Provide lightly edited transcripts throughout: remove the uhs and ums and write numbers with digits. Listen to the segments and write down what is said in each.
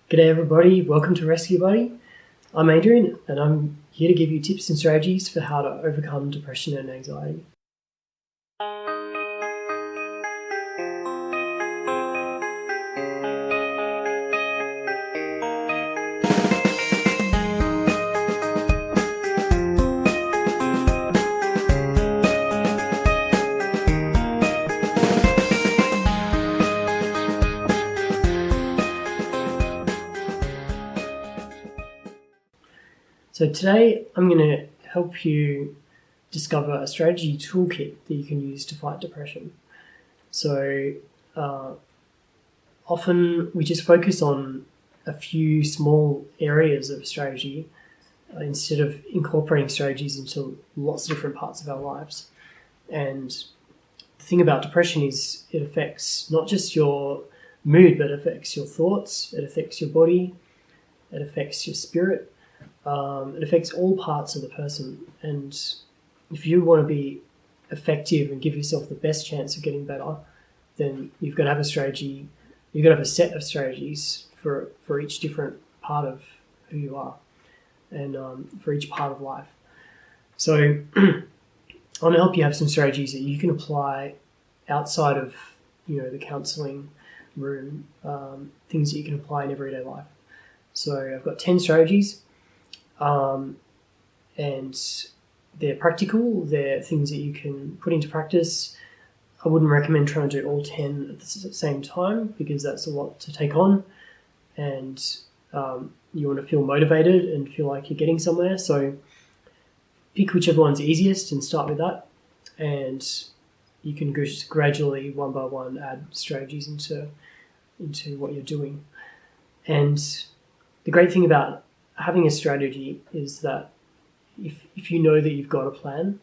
G'day everybody, welcome to Rescue Buddy. I'm Adrian and I'm here to give you tips and strategies for how to overcome depression and anxiety. So today I'm going to help you discover a strategy toolkit that you can use to fight depression. So often we just focus on a few small areas of strategy instead of incorporating strategies into lots of different parts of our lives. And the thing about depression is it affects not just your mood, but it affects your thoughts, it affects your body, it affects your spirit. It affects all parts of the person, and if you want to be effective and give yourself the best chance of getting better, then you've got to have a strategy. You've got to have a set of strategies for each different part of who you are, and for each part of life. So I want to help you have some strategies that you can apply outside of the counselling room, things that you can apply in everyday life. So I've got 10 strategies. And they're practical, they're things that you can put into practice. I wouldn't recommend trying to do all 10 at the same time because that's a lot to take on, and you want to feel motivated and feel like you're getting somewhere. So pick whichever one's easiest and start with that, and you can just gradually, one by one, add strategies into what you're doing. And the great thing about having a strategy is that if you know that you've got a plan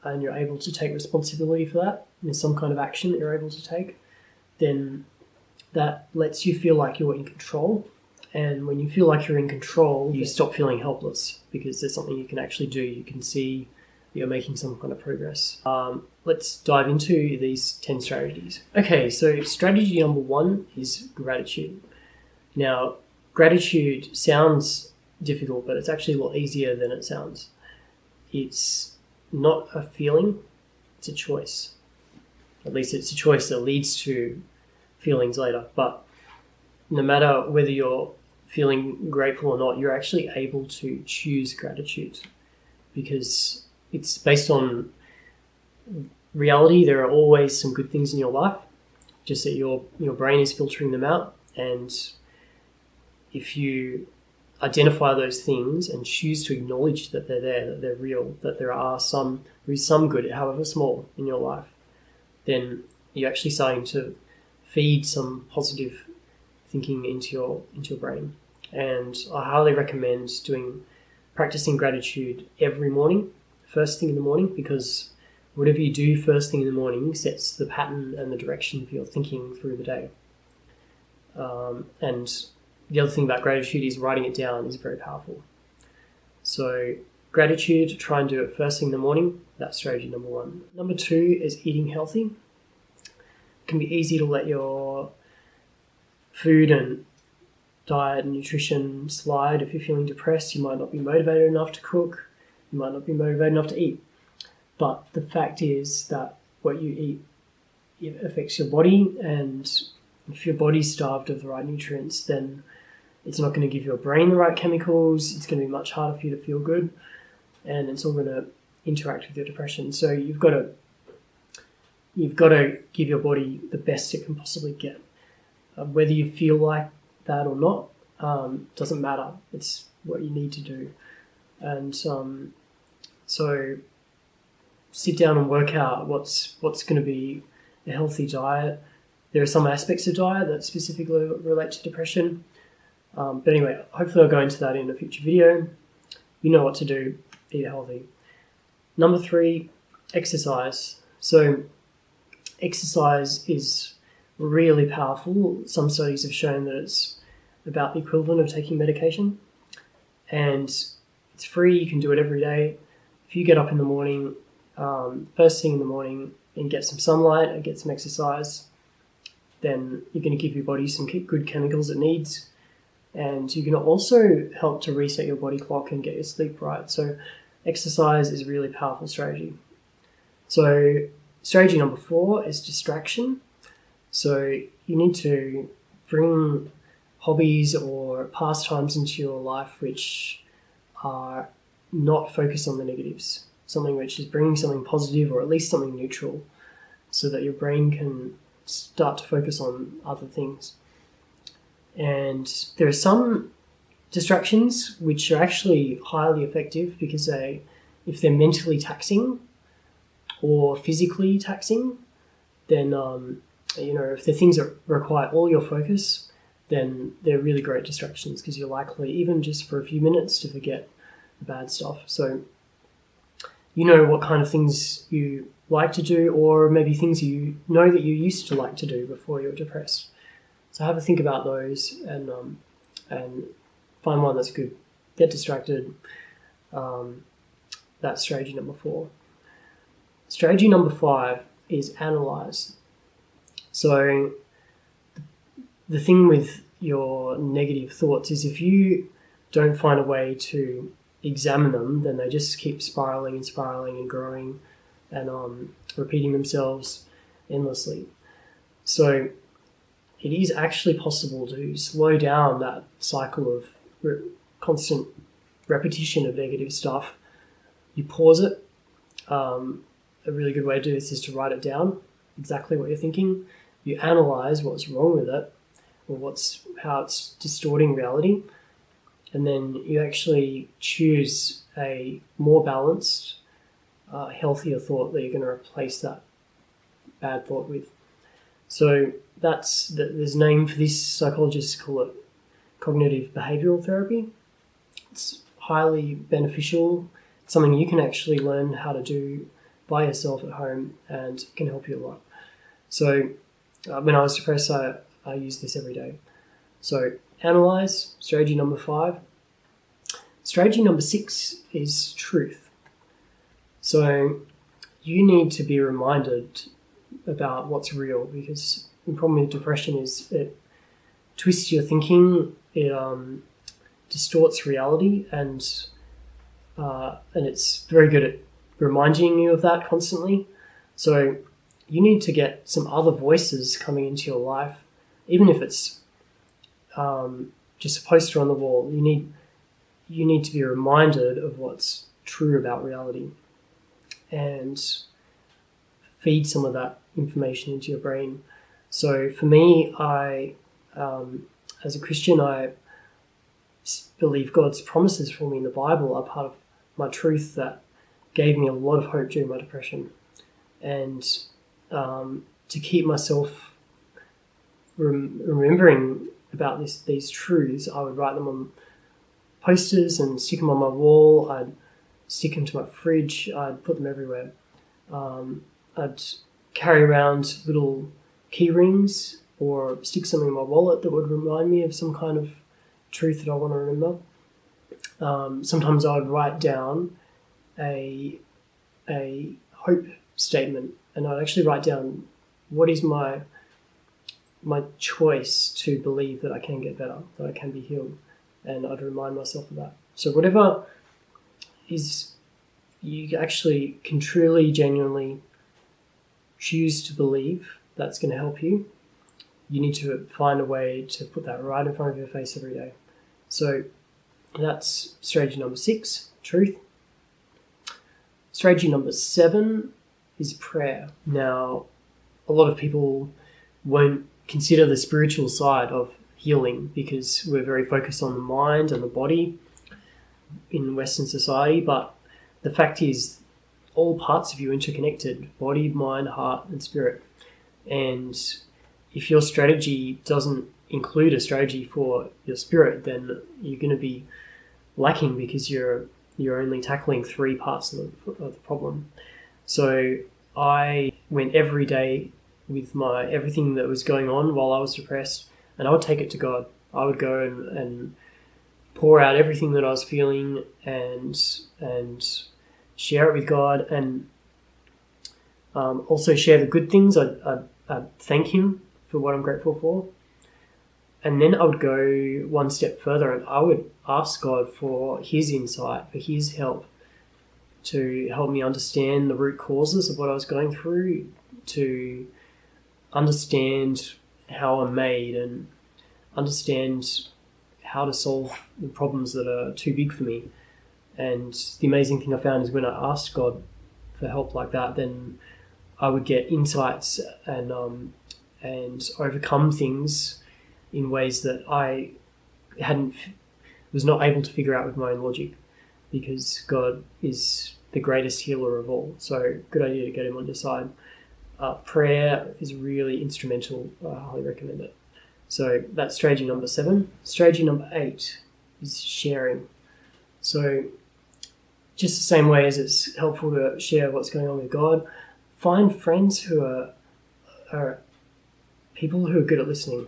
and you're able to take responsibility for that, and there's some kind of action that you're able to take, then that lets you feel like you're in control. And when you feel like you're in control, you stop feeling helpless because there's something you can actually do. You can see that you're making some kind of progress. Let's dive into these 10 strategies. Okay, so strategy number 1 is gratitude. Now, gratitude sounds difficult, but it's actually a lot easier than it sounds. It's not a feeling, it's a choice. At least it's a choice that leads to feelings later. But no matter whether you're feeling grateful or not, you're actually able to choose gratitude because it's based on reality. There are always some good things in your life, just that your brain is filtering them out. And if you identify those things and choose to acknowledge that they're there, that they're real, that there is some good, however small, in your life, then you're actually starting to feed some positive thinking into your brain. And I highly recommend practicing gratitude every morning, first thing in the morning, because whatever you do first thing in the morning sets the pattern and the direction for your thinking through the day. And the other thing about gratitude is writing it down is very powerful. So gratitude, try and do it first thing in the morning. That's strategy number 1. Number 2 is eating healthy. It can be easy to let your food and diet and nutrition slide. If you're feeling depressed, you might not be motivated enough to cook. You might not be motivated enough to eat. But the fact is that what you eat, it affects your body, and if your body's starved of the right nutrients, then it's not going to give your brain the right chemicals. It's going to be much harder for you to feel good, and it's all going to interact with your depression. So you've got to give your body the best it can possibly get. Whether you feel like that or not doesn't matter. It's what you need to do. And so sit down and work out what's going to be a healthy diet. There are some aspects of diet that specifically relate to depression. But anyway, hopefully I'll go into that in a future video. You know what to do. Eat healthy. Number 3, exercise. So exercise is really powerful. Some studies have shown that it's about the equivalent of taking medication. And it's free. You can do it every day. If you get up in the morning, first thing in the morning, and get some sunlight and get some exercise, then you're going to give your body some good chemicals it needs. And you can also help to reset your body clock and get your sleep right. So exercise is a really powerful strategy. So strategy number 4 is distraction. So you need to bring hobbies or pastimes into your life which are not focused on the negatives, something which is bringing something positive or at least something neutral, so that your brain can start to focus on other things. And there are some distractions which are actually highly effective because if they're mentally taxing or physically taxing, then if the things that require all your focus, then they're really great distractions because you're likely, even just for a few minutes, to forget the bad stuff. So you know what kind of things you like to do, or maybe things you know that you used to like to do before you were depressed. So have a think about those and find one that's good. Get distracted. That's strategy number 4. Strategy number 5 is analyze. So the thing with your negative thoughts is if you don't find a way to examine them, then they just keep spiraling and growing and repeating themselves endlessly. So it is actually possible to slow down that cycle of constant repetition of negative stuff. You pause it. A really good way to do this is to write it down, exactly what you're thinking. You analyze what's wrong with it, or how it's distorting reality, and then you actually choose a more balanced, healthier thought that you're going to replace that bad thought with. So there's a name for this. Psychologists call it cognitive behavioral therapy. It's highly beneficial. It's something you can actually learn how to do by yourself at home, and it can help you a lot. So when I was depressed, I used this every day. So analyze, strategy number 5. Strategy number 6 is truth. So you need to be reminded about what's real, because the problem with depression is it twists your thinking, it distorts reality, and it's very good at reminding you of that constantly. So you need to get some other voices coming into your life, even if it's just a poster on the wall. You need to be reminded of what's true about reality and feed some of that information into your brain. So for me, as a Christian, I believe God's promises for me in the Bible are part of my truth that gave me a lot of hope during my depression. And to keep myself remembering about these truths, I would write them on posters and stick them on my wall. I'd stick them to my fridge. I'd put them everywhere. I'd carry around little key rings or stick something in my wallet that would remind me of some kind of truth that I want to remember. Sometimes I would write down a hope statement, and I'd actually write down what is my choice to believe that I can get better, that I can be healed, and I'd remind myself of that. So whatever is you actually can truly, genuinely choose to believe that's going to help you, you need to find a way to put that right in front of your face every day. So that's strategy number 6, truth. Strategy number 7 is prayer. Now, a lot of people won't consider the spiritual side of healing because we're very focused on the mind and the body in Western society, but the fact is all parts of you are interconnected: body, mind, heart, and spirit. And if your strategy doesn't include a strategy for your spirit, then you're going to be lacking because you're only tackling 3 parts of the problem. So I went every day with everything that was going on while I was depressed, and I would take it to God. I would go and pour out everything that I was feeling and share it with God, and also share the good things. I'd thank Him for what I'm grateful for, And then I would go one step further and I would ask God for his insight, for his help, to help me understand the root causes of what I was going through, to understand how I'm made and understand how to solve the problems that are too big for me. And the amazing thing I found is when I asked God for help like that, then I would get insights and overcome things in ways that I was not able to figure out with my own logic, because God is the greatest healer of all. So good idea to get him on your side. Prayer is really instrumental. I highly recommend it. So that's strategy number 7. Strategy number 8 is sharing. So just the same way as it's helpful to share what's going on with God, find friends who are people who are good at listening.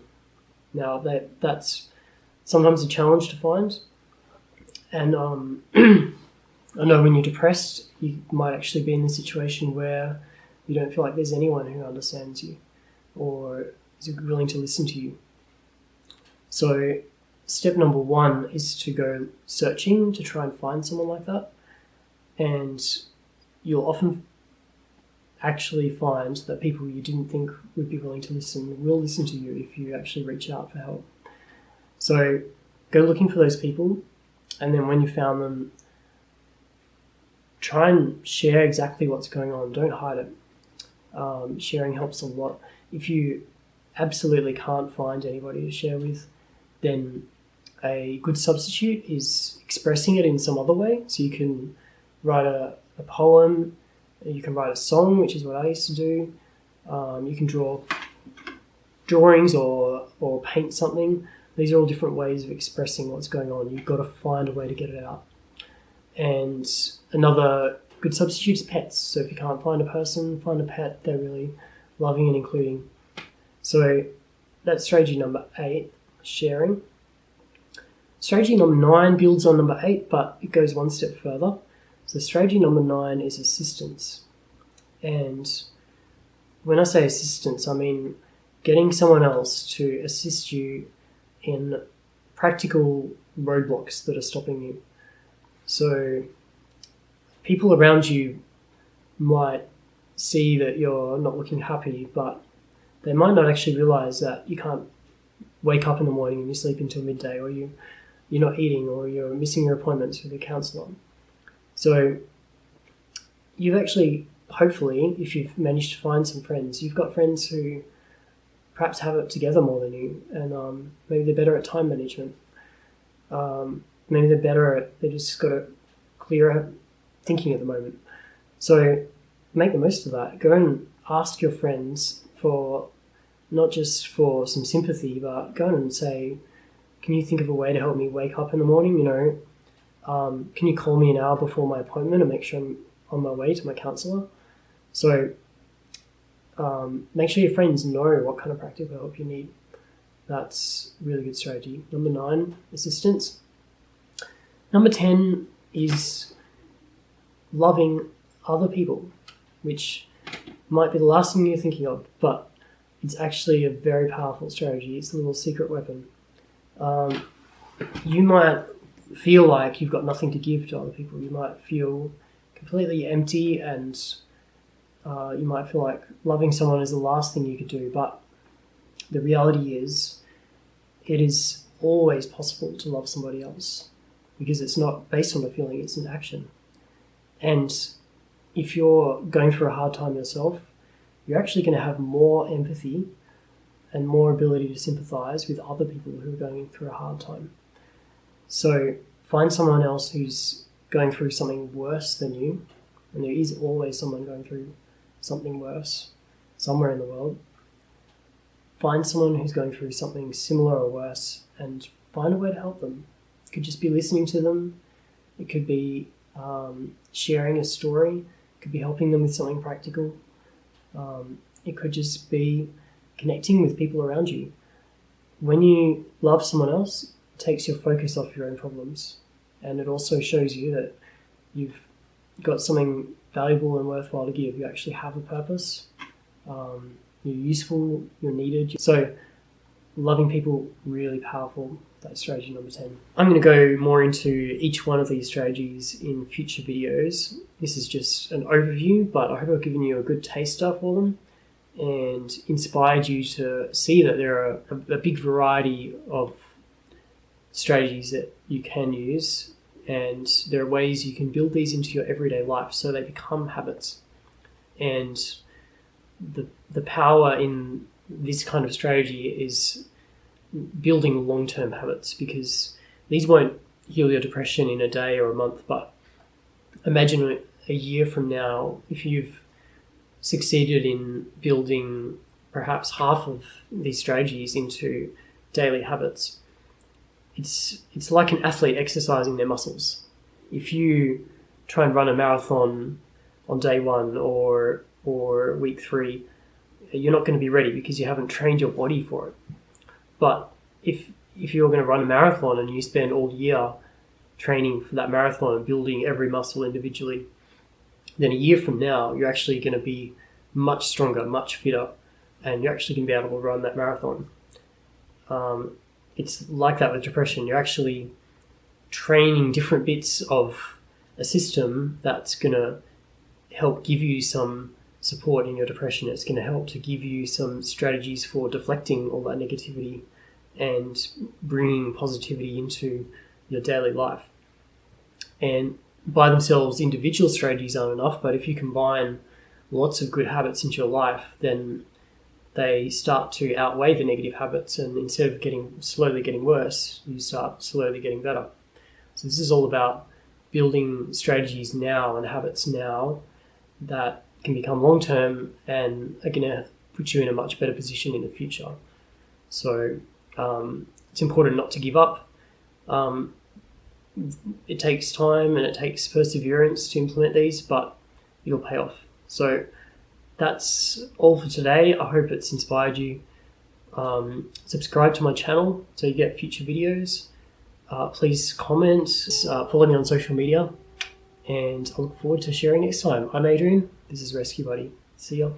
Now, that's sometimes a challenge to find. And I know when you're depressed, you might actually be in the situation where you don't feel like there's anyone who understands you or is willing to listen to you. So step number 1 is to go searching to try and find someone like that. And you'll often actually find that people you didn't think would be willing to listen will listen to you if you actually reach out for help. So go looking for those people, and then when you found them, try and share exactly what's going on. Don't hide it. Sharing helps a lot. If you absolutely can't find anybody to share with, then a good substitute is expressing it in some other way. So you can write a poem, you can write a song, which is what I used to do. You can draw drawings or paint something. These are all different ways of expressing what's going on. You've got to find a way to get it out. And another good substitute is pets. So if you can't find a person, find a pet. They're really loving and including. So that's strategy number 8, sharing. Strategy number 9 builds on number 8, but it goes one step further. So strategy number 9 is assistance. And when I say assistance, I mean getting someone else to assist you in practical roadblocks that are stopping you. So people around you might see that you're not looking happy, but they might not actually realize that you can't wake up in the morning and you sleep until midday, or you're not eating, or you're missing your appointments with a counsellor. So you've actually, hopefully, if you've managed to find some friends, you've got friends who perhaps have it together more than you, and maybe they're better at time management. Maybe they're better at, they just got a clearer thinking at the moment. So make the most of that. Go and ask your friends for, not just for some sympathy, but go and say, can you think of a way to help me wake up in the morning? Can you call me an hour before my appointment and make sure I'm on my way to my counsellor? So make sure your friends know what kind of practical help you need. That's a really good strategy. Number 9, assistance. Number 10 is loving other people, which might be the last thing you're thinking of, but it's actually a very powerful strategy. It's a little secret weapon. You might feel like you've got nothing to give to other people. You might feel completely empty, and you might feel like loving someone is the last thing you could do. But the reality is, it is always possible to love somebody else, because it's not based on a feeling, it's an action. And if you're going through a hard time yourself, you're actually going to have more empathy and more ability to sympathize with other people who are going through a hard time. So find someone else who's going through something worse than you, and there is always someone going through something worse somewhere in the world. Find someone who's going through something similar or worse and find a way to help them. It could just be listening to them. It could be sharing a story. It could be helping them with something practical. It could just be connecting with people around you. When you love someone else, it takes your focus off your own problems, and it also shows you that you've got something valuable and worthwhile to give. You actually have a purpose. You're useful, you're needed. So Loving people, really powerful. That's strategy number 10. I'm going to go more into each one of these strategies in future videos. This is just an overview, but I hope I've given you a good taster for them and inspired you to see that there are a big variety of strategies that you can use, and there are ways you can build these into your everyday life so they become habits. And the power in this kind of strategy is building long-term habits, because these won't heal your depression in a day or a month, but imagine a year from now, if you've succeeded in building perhaps half of these strategies into daily habits. It's like an athlete exercising their muscles. If you try and run a marathon on day 1 or week 3, you're not going to be ready because you haven't trained your body for it. But if you're going to run a marathon and you spend all year training for that marathon and building every muscle individually, then a year from now, you're actually going to be much stronger, much fitter, and you're actually going to be able to run that marathon. It's like that with depression. You're actually training different bits of a system that's going to help give you some support in your depression. It's going to help to give you some strategies for deflecting all that negativity and bringing positivity into your daily life. And by themselves, individual strategies aren't enough, but if you combine lots of good habits into your life, then they start to outweigh the negative habits, and instead of slowly getting worse, you start slowly getting better. So this is all about building strategies now and habits now that can become long-term and are going to put you in a much better position in the future. So it's important not to give up. It takes time and it takes perseverance to implement these, but it'll pay off. So that's all for today. I hope it's inspired you. Subscribe to my channel so you get future videos. Please comment, follow me on social media, and I look forward to sharing next time. I'm Adrian. This is Rescue Buddy. See ya.